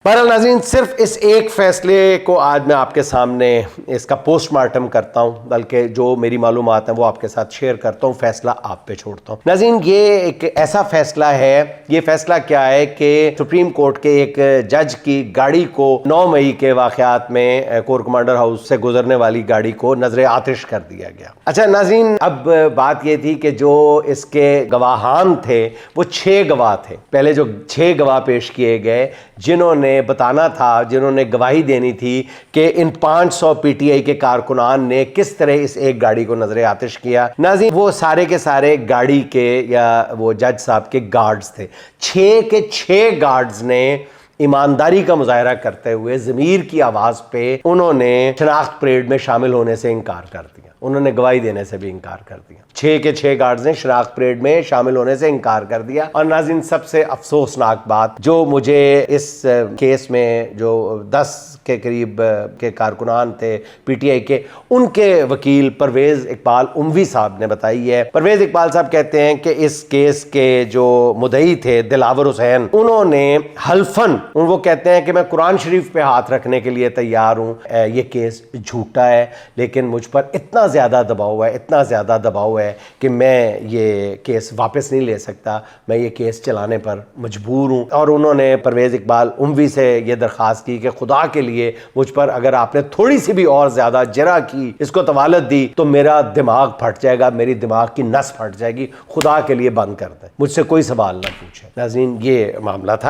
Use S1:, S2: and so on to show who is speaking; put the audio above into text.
S1: बहरहाल नाज़रीन, सिर्फ इस एक फ़ैसले को आज मैं आपके सामने इसका पोस्टमार्टम करता हूँ, बल्कि जो मेरी मालूमात हैं वो आपके साथ शेयर करता हूँ, फ़ैसला आप पे छोड़ता हूँ। नाज़रीन, ये एक ऐसा फ़ैसला है, ये फ़ैसला क्या है कि सुप्रीम कोर्ट के एक जज की गाड़ी को 9 मई के वाक़यात में कोर कमांडर हाउस से गुजरने वाली गाड़ी को नज़र आतिश कर दिया गया। अच्छा नाज़रीन, अब बात ये थी कि जो इसके गवाहान थे वो 6 गवाह थे। पहले जो 6 गवाह पेश किए गए जिन्होंने बताना था, जिन्होंने गवाही देनी थी कि इन 500 पीटीआई के कारकुनान ने किस तरह इस एक गाड़ी को नजर आतिश किया। नाज़रीन, वो सारे के सारे गाड़ी के या वो जज साहब के गार्ड्स थे। 6 के 6 गार्ड्स ने ईमानदारी का मुजाहरा करते हुए ज़मीर की आवाज़ पे उन्होंने शनाख्त परेड में शामिल होने से इनकार कर दिया। उन्होंने गवाही देने से भी इनकार कर दिया। 6 के 6 गार्ड्स ने शनाख्त परेड में शामिल होने से इनकार कर दिया। और नाज़रीन, सबसे अफसोसनाक बात जो मुझे इस केस में जो 10 के करीब के कारकुनान थे पीटीआई के, उनके वकील परवेज़ इकबाल उमवी साहब ने बताई है। परवेज़ इकबाल साहब कहते हैं कि इस केस के जो मुद्दई थे दिलावर हुसैन, उन्होंने हल्फन वो कहते हैं कि मैं कुरान शरीफ पे हाथ रखने के लिए तैयार हूँ, ये केस झूठा है, लेकिन मुझ पर इतना ज़्यादा दबाव है, इतना ज़्यादा दबाव है कि मैं ये केस वापस नहीं ले सकता, मैं ये केस चलाने पर मजबूर हूँ। और उन्होंने परवेज़ इकबाल उमवी से ये दरख्वास्त की कि खुदा के लिए मुझ पर अगर आपने थोड़ी सी भी और ज़्यादा जरा की, इसको तवालत दी, तो मेरा दिमाग फट जाएगा, मेरी दिमाग की नस फट जाएगी, खुदा के लिए बंद कर दें, मुझसे कोई सवाल ना पूछे। नाज़रीन, ये मामला था।